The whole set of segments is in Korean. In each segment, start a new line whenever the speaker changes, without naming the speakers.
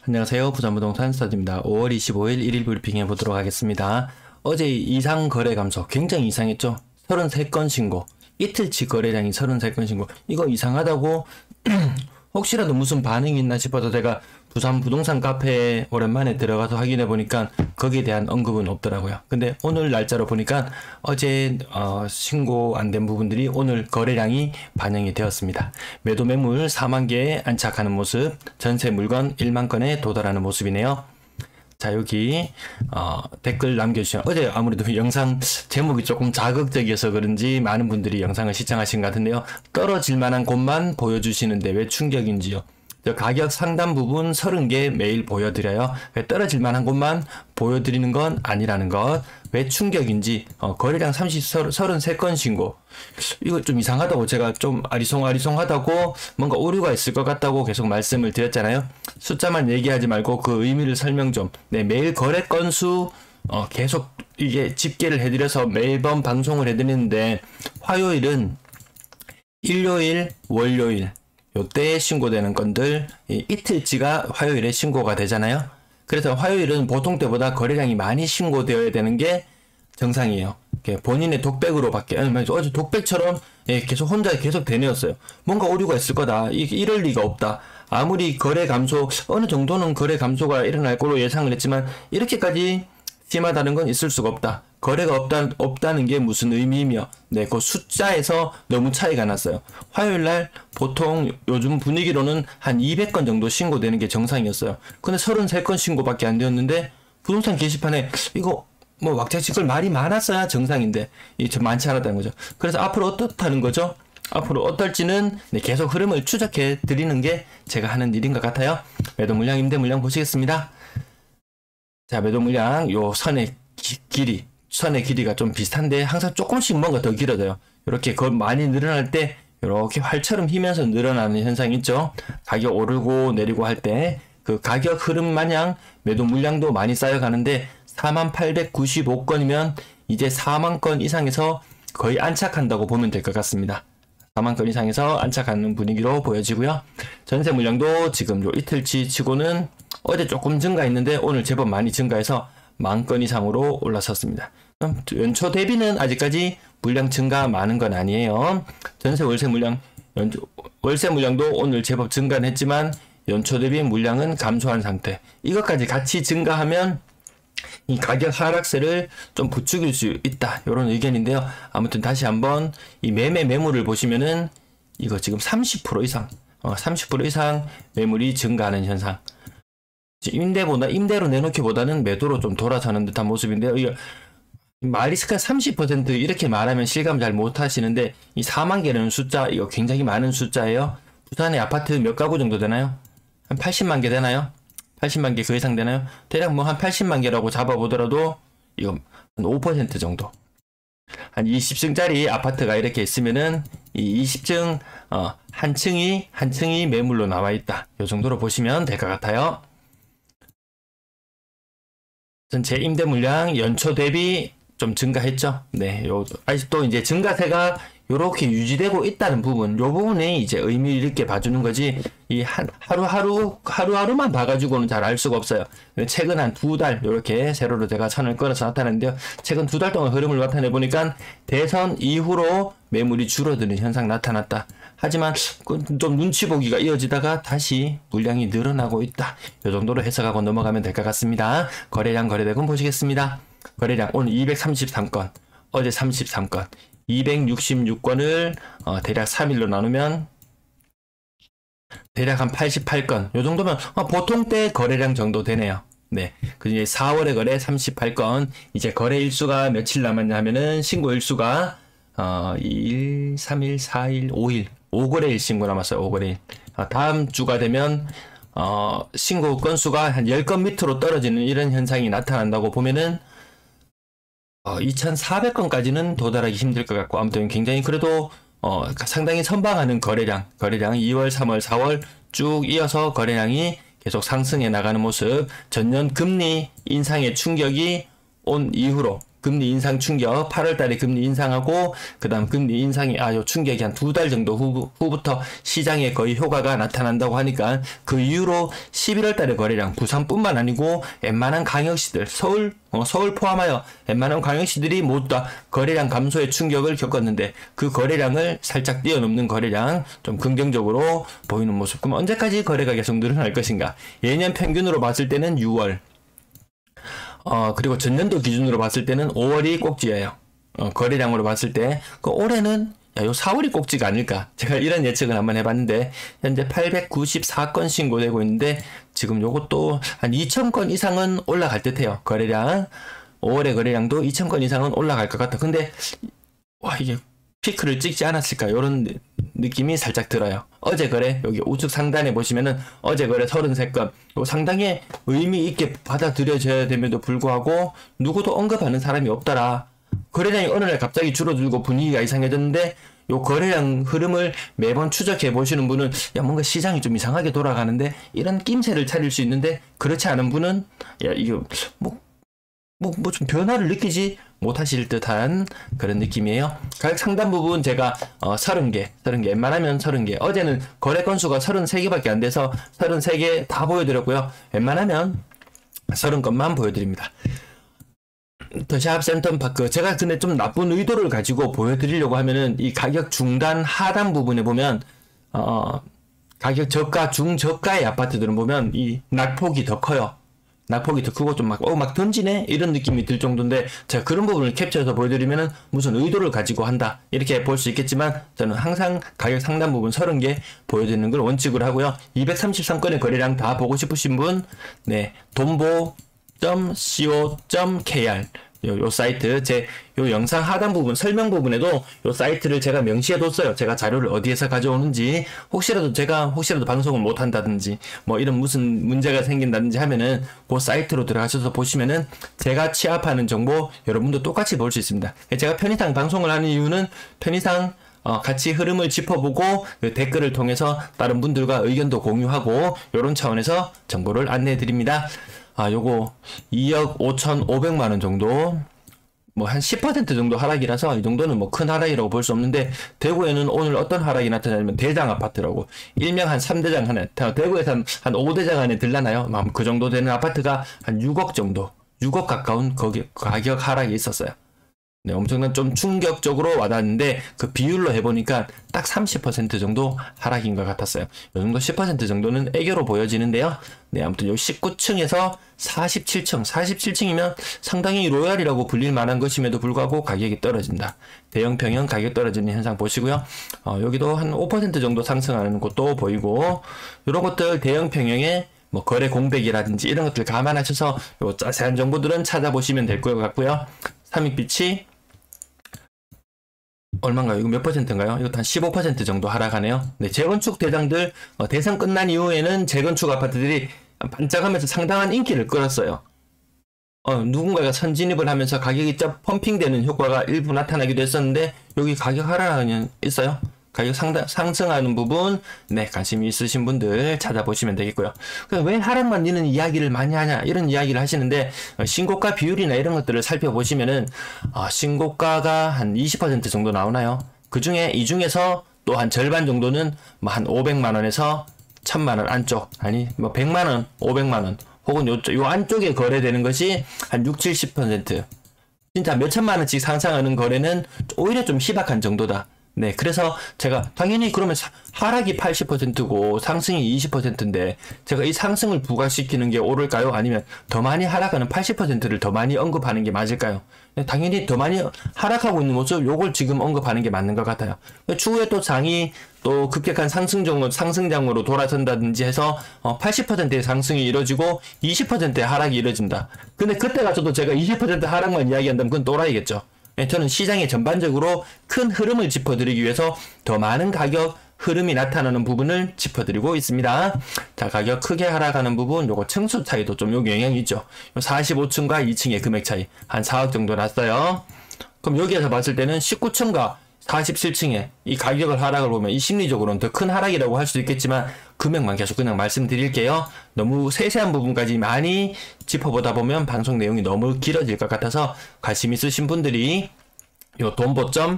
안녕하세요. 부산부동산 스타드입니다. 5월 25일 1일 브리핑 해보도록 하겠습니다. 어제 이상 거래 감소 굉장히 이상했죠. 33건 신고, 이틀치 거래량이 33건 신고. 이거 이상하다고 혹시라도 무슨 반응이 있나 싶어서 제가 부산 부동산 카페에 오랜만에 들어가서 확인해 보니까 거기에 대한 언급은 없더라고요. 근데 오늘 날짜로 보니까 어제 신고 안 된 부분들이 오늘 거래량이 반영이 되었습니다. 매도 매물 4만 개에 안착하는 모습, 전세 물건 1만 건에 도달하는 모습이네요. 자, 여기 댓글 남겨주시면, 어제 아무래도 영상 제목이 조금 자극적이어서 그런지 많은 분들이 영상을 시청하신 것 같은데요. 떨어질 만한 곳만 보여주시는데 왜 충격인지요? 가격 상단 부분 30개 매일 보여드려요. 왜 떨어질 만한 곳만 보여드리는 건 아니라는 것. 왜 충격인지, 거래량 33건 신고. 이거 좀 이상하다고 제가 좀 아리송하다고 뭔가 오류가 있을 것 같다고 계속 말씀을 드렸잖아요. 숫자만 얘기하지 말고 그 의미를 설명 좀. 네, 매일 거래 건수, 계속 이게 집계를 해드려서 매번 방송을 해드리는데, 화요일은 일요일, 월요일, 요때 신고되는 건들, 이틀치가 화요일에 신고가 되잖아요. 그래서 화요일은 보통 때보다 거래량이 많이 신고되어야 되는 게 정상이에요. 본인의 독백으로 밖에, 어제 독백처럼 계속 혼자 계속 되뇌었어요. 뭔가 오류가 있을 거다. 이럴 리가 없다. 아무리 거래 감소, 어느 정도는 거래 감소가 일어날 거로 예상을 했지만, 이렇게까지 심하다는 건 있을 수가 없다. 거래가 없다는 게 무슨 의미이며, 네, 그 숫자에서 너무 차이가 났어요. 화요일날 보통 요즘 분위기로는 한 200건 정도 신고되는 게 정상이었어요. 근데 33건 신고밖에 안 되었는데, 부동산 게시판에 이거 뭐 왁자지껄 말이 많았어야 정상인데, 이게 많지 않았다는 거죠. 그래서 앞으로 어떻다는 거죠? 앞으로 어떨지는 계속 흐름을 추적해 드리는 게 제가 하는 일인 것 같아요. 매도 물량, 임대 물량 보시겠습니다. 자, 매도 물량, 요 선의 길이가 좀 비슷한데 항상 조금씩 뭔가 더 길어져요. 이렇게 많이 늘어날 때 이렇게 활처럼 휘면서 늘어나는 현상이 있죠. 가격 오르고 내리고 할 때 그 가격 흐름 마냥 매도 물량도 많이 쌓여가는데 4895건이면 이제 4만 건 이상에서 거의 안착한다고 보면 될 것 같습니다. 4만 건 이상에서 안착하는 분위기로 보여지고요. 전세 물량도 지금 요 이틀치 치고는 어제 조금 증가했는데 오늘 제법 많이 증가해서 10,000건 이상으로 올라섰습니다. 연초 대비는 아직까지 물량 증가 많은 건 아니에요. 전세 월세 물량, 월세 물량도 오늘 제법 증가는 했지만 연초 대비 물량은 감소한 상태. 이것까지 같이 증가하면 이 가격 하락세를 좀 부추길 수 있다. 이런 의견인데요. 아무튼 다시 한번 이 매매 매물을 보시면은 이거 지금 30% 이상, 30% 이상 매물이 증가하는 현상. 임대로 내놓기보다는 매도로 좀 돌아서는 듯한 모습인데요. 이거 마리스카 30% 이렇게 말하면 실감 잘 못하시는데, 이 4만 개라는 숫자, 이거 굉장히 많은 숫자예요. 부산에 아파트 몇 가구 정도 되나요? 한 80만 개 되나요? 80만 개 그 이상 되나요? 대략 뭐 한 80만 개라고 잡아보더라도 이거 한 5% 정도. 한 20층짜리 아파트가 이렇게 있으면은 이 20층 한 층이 매물로 나와 있다. 이 정도로 보시면 될 것 같아요. 전체 임대 물량 연초 대비 좀 증가했죠. 네, 아직도 이제 증가세가 요렇게 유지되고 있다는 부분, 요 부분에 이제 의미 있게 봐주는 거지, 이 하루하루만 봐가지고는 잘 알 수가 없어요. 최근 한 2달, 요렇게 세로로 제가 선을 끌어서 나타냈는데요. 최근 2달 동안 흐름을 나타내 보니까 대선 이후로 매물이 줄어드는 현상 나타났다. 하지만 좀 눈치 보기가 이어지다가 다시 물량이 늘어나고 있다. 요 정도로 해석하고 넘어가면 될 것 같습니다. 거래량 거래대금 보시겠습니다. 거래량 오늘 233건, 어제 33건, 266건을 대략 3일로 나누면 대략 한 88건. 요 정도면 보통 때 거래량 정도 되네요. 네. 그 이제 4월에 거래 38건. 이제 거래 일수가 며칠 남았냐 하면은 신고 일수가 2일, 3일, 4일, 5일. 5거래일 신고 남았어요. 5거래일. 다음 주가 되면 신고 건수가 한 10건 밑으로 떨어지는 이런 현상이 나타난다고 보면은 2,400건까지는 도달하기 힘들 것 같고, 아무튼 굉장히 그래도 상당히 선방하는 거래량 2월, 3월, 4월 쭉 이어서 거래량이 계속 상승해 나가는 모습. 전년 금리 인상의 충격이 온 이후로 금리 인상 충격, 8월 달에 금리 인상하고, 그 다음 금리 인상이, 요 충격이 한 2달 정도 후부터 시장에 거의 효과가 나타난다고 하니까, 그 이후로 11월 달에 거래량, 부산뿐만 아니고, 웬만한 광역시들, 서울 포함하여 웬만한 광역시들이 모두 다 거래량 감소의 충격을 겪었는데, 그 거래량을 살짝 뛰어넘는 거래량, 좀 긍정적으로 보이는 모습. 그럼 언제까지 거래가 계속 늘어날 것인가? 예년 평균으로 봤을 때는 6월, 그리고 전년도 기준으로 봤을 때는 5월이 꼭지예요. 거래량으로 봤을 때. 올해는 요 4월이 꼭지가 아닐까. 제가 이런 예측을 한번 해봤는데, 현재 894건 신고되고 있는데, 지금 요것도 한 2,000건 이상은 올라갈 듯 해요. 거래량. 5월의 거래량도 2,000건 이상은 올라갈 것 같아. 근데, 이게 피크를 찍지 않았을까. 요런 느낌이 살짝 들어요. 어제 거래, 여기 우측 상단에 보시면은 어제 거래 33건. 상당히 의미 있게 받아들여져야 됨에도 불구하고 누구도 언급하는 사람이 없더라. 거래량이 어느 날 갑자기 줄어들고 분위기가 이상해졌는데, 요 거래량 흐름을 매번 추적해 보시는 분은 뭔가 시장이 좀 이상하게 돌아가는데 이런 낌새를 차릴 수 있는데, 그렇지 않은 분은 이거 좀 변화를 느끼지 못하실 듯한 그런 느낌이에요. 가격 상단 부분 제가 30개, 웬만하면 30개. 어제는 거래 건수가 33개밖에 안 돼서 33개 다 보여드렸고요. 웬만하면 30건만 보여드립니다. 더샵 센텀파크, 제가 근데 좀 나쁜 의도를 가지고 보여드리려고 하면은 이 가격 중단 하단 부분에 보면 가격 저가, 중저가의 아파트들은 보면 이 낙폭이 더 커요. 낙폭이 더 크고 좀 막 던지네? 이런 느낌이 들 정도인데, 제가 그런 부분을 캡처해서 보여드리면은 무슨 의도를 가지고 한다, 이렇게 볼 수 있겠지만, 저는 항상 가격 상단 부분 30개 보여드리는 걸 원칙으로 하고요. 233건의 거래량 다 보고 싶으신 분, 돈보.co.kr 요 사이트, 요 영상 하단 부분 설명 부분에도 요 사이트를 제가 명시해 뒀어요. 제가 자료를 어디에서 가져오는지, 혹시라도 방송을 못 한다든지 이런 무슨 문제가 생긴다든지 하면은 그 사이트로 들어가셔서 보시면은 제가 취합하는 정보 여러분도 똑같이 볼 수 있습니다. 제가 편의상 방송을 하는 이유는 편의상 같이 흐름을 짚어보고 그 댓글을 통해서 다른 분들과 의견도 공유하고, 요런 차원에서 정보를 안내해 드립니다. 요거 2억 5,500만원 정도, 한 10% 정도 하락이라서 이 정도는 큰 하락이라고 볼 수 없는데, 대구에는 오늘 어떤 하락이 나타나냐면 대장 아파트라고, 일명 한 3대장 하나, 대구에서 한 5대장 안에 들라나요? 그 정도 되는 아파트가 한 6억 정도, 6억 가까운 거기 가격 하락이 있었어요. 네, 엄청난 좀 충격적으로 와닿는데, 그 비율로 해보니까 딱 30% 정도 하락인 것 같았어요. 이 정도 10% 정도는 애교로 보여지는데요. 네, 아무튼 요 19층에서 47층이면 상당히 로얄이라고 불릴 만한 것임에도 불구하고 가격이 떨어진다. 대형 평형 가격 떨어지는 현상 보시고요. 여기도 한 5% 정도 상승하는 곳도 보이고, 이런 것들 대형 평형의 거래 공백이라든지 이런 것들 감안하셔서 요 자세한 정보들은 찾아보시면 될 것 같고요. 삼익빛이 얼마인가요? 이거 몇 퍼센트인가요? 이것도 한 15% 정도 하락하네요. 네, 재건축 대장들, 대선 끝난 이후에는 재건축 아파트들이 반짝하면서 상당한 인기를 끌었어요. 누군가가 선진입을 하면서 가격이 펌핑되는 효과가 일부 나타나기도 했었는데, 여기 가격 하락은 있어요. 가격 상승하는 부분, 네, 관심이 있으신 분들 찾아보시면 되겠고요. 왜 하락만 있는 이야기를 많이 하냐, 이런 이야기를 하시는데, 신고가 비율이나 이런 것들을 살펴보시면은, 신고가가 한 20% 정도 나오나요? 이 중에서 또 한 절반 정도는 한 500만원에서 1000만원 안쪽, 100만원, 500만원, 혹은 요 안쪽에 거래되는 것이 한 60-70%. 진짜 몇천만원씩 상승하는 거래는 오히려 좀 희박한 정도다. 네, 그래서 제가 당연히 그러면 하락이 80%고 상승이 20%인데 제가 이 상승을 부각시키는 게 옳을까요? 아니면 더 많이 하락하는 80%를 더 많이 언급하는 게 맞을까요? 네, 당연히 더 많이 하락하고 있는 모습, 요걸 지금 언급하는 게 맞는 것 같아요. 추후에 또 장이 또 급격한 상승장으로 돌아선다든지 해서 80%의 상승이 이루어지고 20%의 하락이 이루어진다. 근데 그때 가서도 제가 20% 하락만 이야기한다면 그건 또라이겠죠. 저는 시장의 전반적으로 큰 흐름을 짚어드리기 위해서 더 많은 가격 흐름이 나타나는 부분을 짚어드리고 있습니다. 자, 가격 크게 하락하는 부분, 요거 층수 차이도 좀 여기 영향이 있죠. 45층과 2층의 금액 차이 한 4억 정도 났어요. 그럼 여기에서 봤을 때는 19층과 47층에 이 가격을 하락을 보면 이 심리적으로는 더 큰 하락이라고 할 수 있겠지만, 금액만 계속 그냥 말씀드릴게요. 너무 세세한 부분까지 많이 짚어보다 보면 방송 내용이 너무 길어질 것 같아서 관심 있으신 분들이 요 돈보.co.kr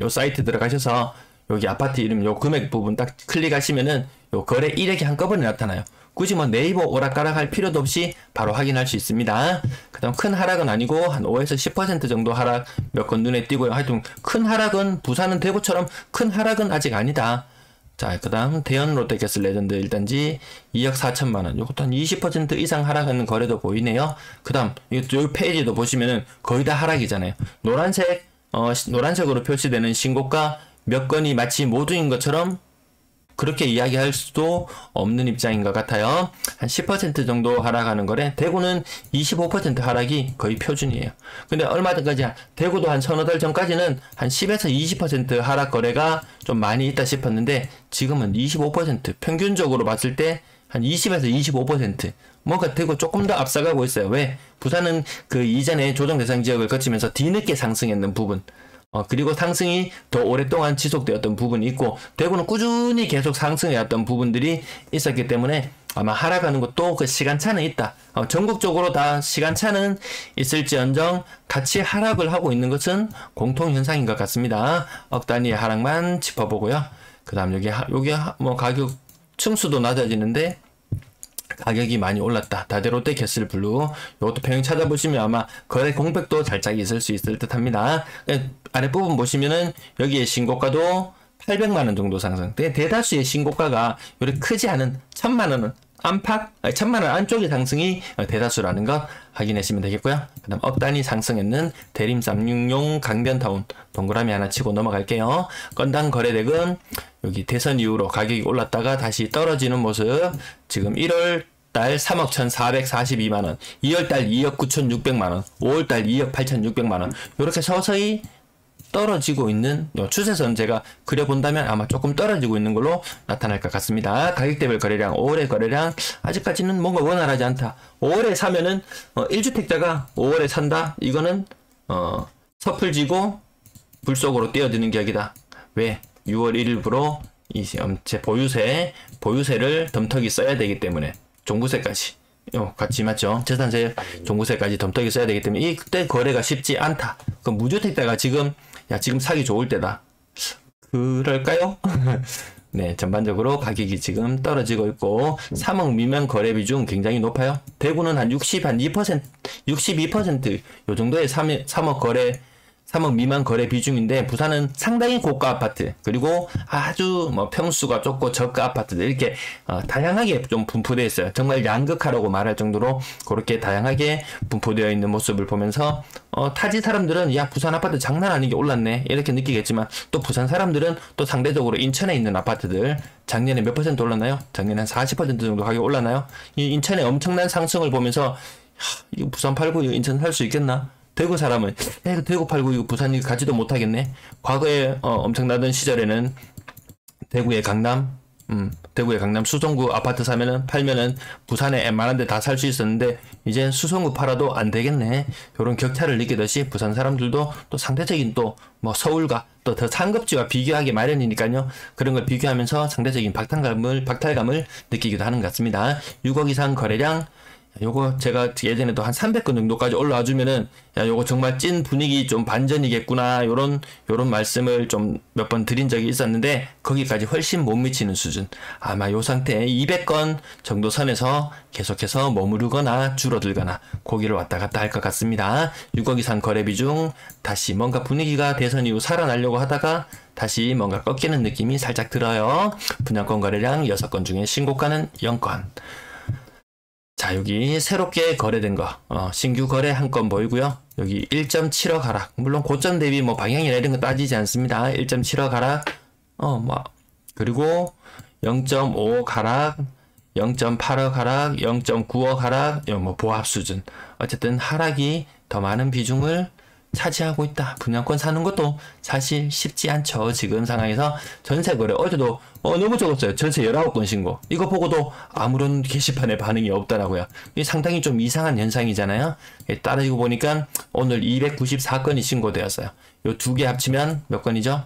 요 사이트 들어가셔서 여기 아파트 이름 요 금액 부분 딱 클릭하시면은 요 거래 일액이 한꺼번에 나타나요. 굳이 뭐 네이버 오락가락 할 필요도 없이 바로 확인할 수 있습니다. 그 다음 큰 하락은 아니고 한 5에서 10% 정도 하락 몇 건 눈에 띄고요. 하여튼 큰 하락은 부산은 대구처럼 큰 하락은 아직 아니다. 자, 그 다음 대연 롯데캐슬 레전드 1단지 2억 4천만원. 요것도 한 20% 이상 하락하는 거래도 보이네요. 그 다음 이 페이지도 보시면은 거의 다 하락이잖아요. 노란색으로 표시되는 신고가 몇 건이 마치 모두인 것처럼 그렇게 이야기할 수도 없는 입장인 것 같아요. 한 10% 정도 하락하는 거래. 대구는 25% 하락이 거의 표준이에요. 근데 얼마 전까지 대구도 한 서너 달 전까지는 한 10에서 20% 하락 거래가 좀 많이 있다 싶었는데 지금은 25% 평균적으로 봤을 때 한 20에서 25% 뭔가 대구 조금 더 앞서가고 있어요. 왜? 부산은 그 이전에 조정 대상 지역을 거치면서 뒤늦게 상승했는 부분, 그리고 상승이 더 오랫동안 지속되었던 부분이 있고, 대구는 꾸준히 계속 상승해왔던 부분들이 있었기 때문에 아마 하락하는 것도 그 시간차는 있다. 전국적으로 다 시간차는 있을지언정 같이 하락을 하고 있는 것은 공통현상인 것 같습니다. 억 단위의 하락만 짚어보고요. 그 다음 여기 뭐 가격 층수도 낮아지는데 가격이 많이 올랐다. 다대롯데 캐슬블루. 이것도 평행 찾아보시면 아마 거래 공백도 살짝 있을 수 있을 듯 합니다. 아랫부분 보시면은 여기에 신고가도 800만원 정도 상승. 대다수의 신고가가 이렇게 크지 않은 1000만원은 안팎, 1000만원 안쪽의 상승이 대다수라는 것 확인하시면 되겠고요. 그 다음 억 단위 상승했는 대림 366 강변타운 동그라미 하나 치고 넘어갈게요. 건당 거래대금 여기 대선 이후로 가격이 올랐다가 다시 떨어지는 모습. 지금 1월 달 3억 1,442만원, 2월달 2억 9,600만원, 5월달 2억 8,600만원 이렇게 서서히 떨어지고 있는 추세선 제가 그려본다면 아마 조금 떨어지고 있는 걸로 나타날 것 같습니다. 가격대별 거래량, 5월의 거래량 아직까지는 뭔가 원활하지 않다. 5월에 사면은 1주택자가 5월에 산다? 이거는 섣불지고 불 속으로 뛰어드는 격이다. 왜? 6월 1일부로 제 보유세를 덤터기 써야 되기 때문에 종부세까지 같이 맞죠? 재산세, 종부세까지 덤터기 써야 되기 때문에 이때 거래가 쉽지 않다. 그럼 무주택자가 지금 사기 좋을 때다. 그럴까요? 네, 전반적으로 가격이 지금 떨어지고 있고 3억 미만 거래 비중 굉장히 높아요. 대구는 한 62% 요 정도의 3억 미만 거래 비중인데 부산은 상당히 고가 아파트 그리고 아주 뭐 평수가 좁고 저가 아파트들 이렇게 다양하게 좀 분포되어 있어요. 정말 양극화라고 말할 정도로 그렇게 다양하게 분포되어 있는 모습을 보면서 타지 사람들은 야 부산 아파트 장난 아니게 올랐네 이렇게 느끼겠지만 또 부산 사람들은 또 상대적으로 인천에 있는 아파트들 작년에 몇 % 올랐나요? 작년에 한 40% 정도 가격이 올랐나요? 이 인천의 엄청난 상승을 보면서 이거 부산 팔고 이거 인천 살 수 있겠나? 대구 사람은 이거 대구 팔고 이거 부산 이거 가지도 못하겠네. 과거에 엄청나던 시절에는 대구의 강남 수성구 아파트 팔면은 부산에 웬만한 데 다 살 수 있었는데 이제 수성구 팔아도 안 되겠네. 이런 격차를 느끼듯이 부산 사람들도 또 상대적인 또 뭐 서울과 또 더 상급지와 비교하기 마련이니까요. 그런 걸 비교하면서 상대적인 박탈감을 느끼기도 하는 것 같습니다. 6억 이상 거래량 요거 제가 예전에도 한 300건 정도까지 올라와 주면은 야 요거 정말 찐 분위기 좀 반전이겠구나 요런 말씀을 좀 몇 번 드린 적이 있었는데 거기까지 훨씬 못 미치는 수준. 아마 요 상태에 200건 정도 선에서 계속해서 머무르거나 줄어들거나 고기를 왔다 갔다 할 것 같습니다. 6억 이상 거래 비중 다시 뭔가 분위기가 대선 이후 살아나려고 하다가 다시 뭔가 꺾이는 느낌이 살짝 들어요. 분양권 거래량 6건 중에 신고가는 0건. 자, 여기 새롭게 거래된 거, 신규 거래 한 건 보이고요. 여기 1.7억 하락. 물론 고점 대비 뭐 방향이나 이런 거 따지지 않습니다. 1.7억 하락. 그리고 0.5억 하락, 0.8억 하락, 0.9억 하락, 뭐 보합 수준. 어쨌든 하락이 더 많은 비중을 차지하고 있다. 분양권 사는 것도 사실 쉽지 않죠. 지금 상황에서 전세 거래 어제도 너무 적었어요. 전세 19건 신고. 이거 보고도 아무런 게시판에 반응이 없더라고요. 이게 상당히 좀 이상한 현상이잖아요. 따르고 보니까 오늘 294건이 신고되었어요. 요 두 개 합치면 몇 건이죠?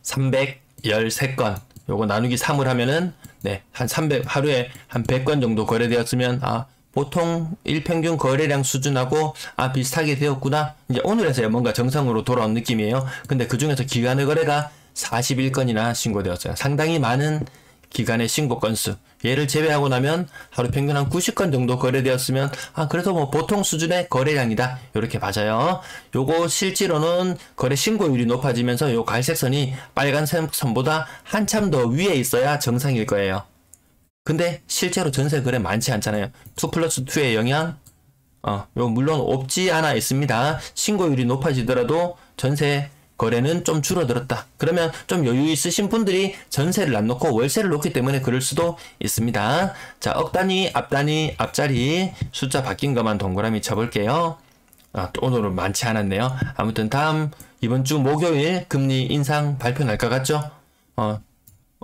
313건. 요거 나누기 3을 하면은 네, 한 300, 하루에 한 100건 정도 거래되었으면 보통 일평균 거래량 수준하고 비슷하게 되었구나. 이제 오늘에서야 뭔가 정상으로 돌아온 느낌이에요. 근데 그 중에서 기간의 거래가 41건이나 신고되었어요. 상당히 많은 기간의 신고 건수. 얘를 제외하고 나면 하루 평균 한 90건 정도 거래되었으면 그래도 뭐 보통 수준의 거래량이다. 이렇게 맞아요. 요거 실제로는 거래 신고율이 높아지면서 요 갈색 선이 빨간 선보다 한참 더 위에 있어야 정상일 거예요. 근데 실제로 전세 거래 많지 않잖아요. 2+2의 영향 요 물론 없지 않아 있습니다. 신고율이 높아지더라도 전세 거래는 좀 줄어들었다. 그러면 좀 여유 있으신 분들이 전세를 안 놓고 월세를 놓기 때문에 그럴 수도 있습니다. 자, 억단위, 앞단위, 앞자리 숫자 바뀐 것만 동그라미 쳐볼게요. 또 오늘은 많지 않았네요. 아무튼 다음 이번 주 목요일 금리 인상 발표 날 것 같죠?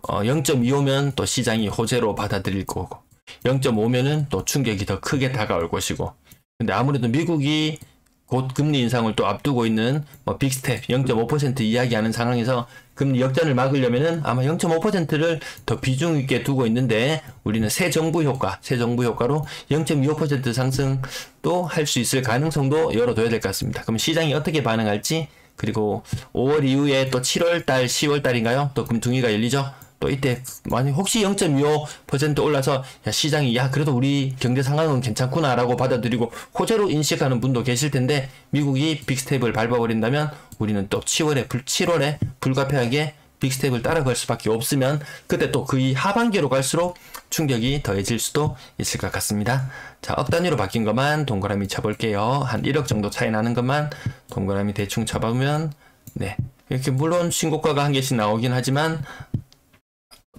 0.25면 또 시장이 호재로 받아들일 거고 0.5면은 또 충격이 더 크게 다가올 것이고 근데 아무래도 미국이 곧 금리 인상을 또 앞두고 있는 빅스텝 0.5% 이야기하는 상황에서 금리 역전을 막으려면은 아마 0.5%를 더 비중 있게 두고 있는데 우리는 새 정부 효과로 0.25% 상승도 할 수 있을 가능성도 열어둬야 될 것 같습니다. 그럼 시장이 어떻게 반응할지 그리고 5월 이후에 또 7월달, 10월달인가요? 또 금퉁이가 열리죠? 또 이때 만약 혹시 0.25% 올라서 시장이 그래도 우리 경제 상황은 괜찮구나 라고 받아들이고 호재로 인식하는 분도 계실 텐데 미국이 빅스텝을 밟아버린다면 우리는 또 7월에 불가피하게 빅스텝을 따라갈 수밖에 없으면 그때 또 거의 하반기로 갈수록 충격이 더해질 수도 있을 것 같습니다. 자, 억 단위로 바뀐 것만 동그라미 쳐볼게요. 한 1억 정도 차이 나는 것만 동그라미 대충 쳐보면 네, 이렇게 물론 신고가가 한 개씩 나오긴 하지만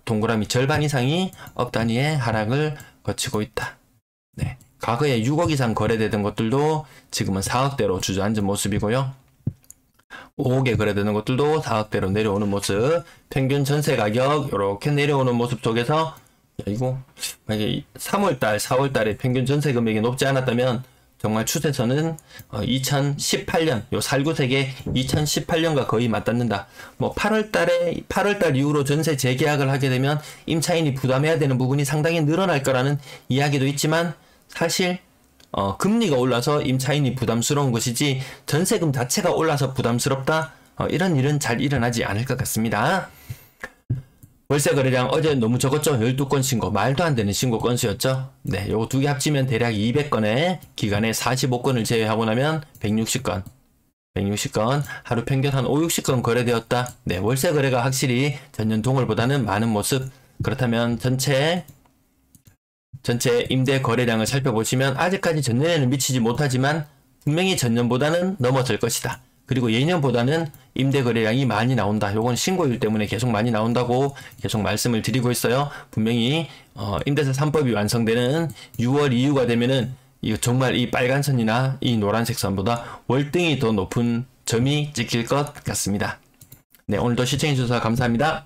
동그라미 절반 이상이 억 단위의 하락을 거치고 있다. 네, 과거에 6억 이상 거래되던 것들도 지금은 4억대로 주저앉은 모습이고요. 5억에 거래되는 것들도 4억대로 내려오는 모습. 평균 전세 가격 이렇게 내려오는 모습 속에서 이거 만약에 3월달, 4월달에 평균 전세 금액이 높지 않았다면 정말 추세선은 2018년 요 살구색의 2018년과 거의 맞닿는다. 8월달 이후로 전세 재계약을 하게 되면 임차인이 부담해야 되는 부분이 상당히 늘어날 거라는 이야기도 있지만 사실 금리가 올라서 임차인이 부담스러운 것이지 전세금 자체가 올라서 부담스럽다. 이런 일은 잘 일어나지 않을 것 같습니다. 월세 거래량 어제 너무 적었죠? 12건 신고. 말도 안 되는 신고 건수였죠? 네, 요거 두 개 합치면 대략 200건에 기간에 45건을 제외하고 나면 160건. 하루 평균 한 5, 60건 거래되었다. 네, 월세 거래가 확실히 전년 동월보다는 많은 모습. 그렇다면 전체 임대 거래량을 살펴보시면 아직까지 전년에는 미치지 못하지만 분명히 전년보다는 넘어설 것이다. 그리고 예년보다는 임대 거래량이 많이 나온다. 요건 신고율 때문에 계속 많이 나온다고 계속 말씀을 드리고 있어요. 분명히 임대차 3법이 완성되는 6월 이후가 되면은 이거 정말 이 빨간 선이나 이 노란색 선보다 월등히 더 높은 점이 찍힐 것 같습니다. 네, 오늘도 시청해주셔서 감사합니다.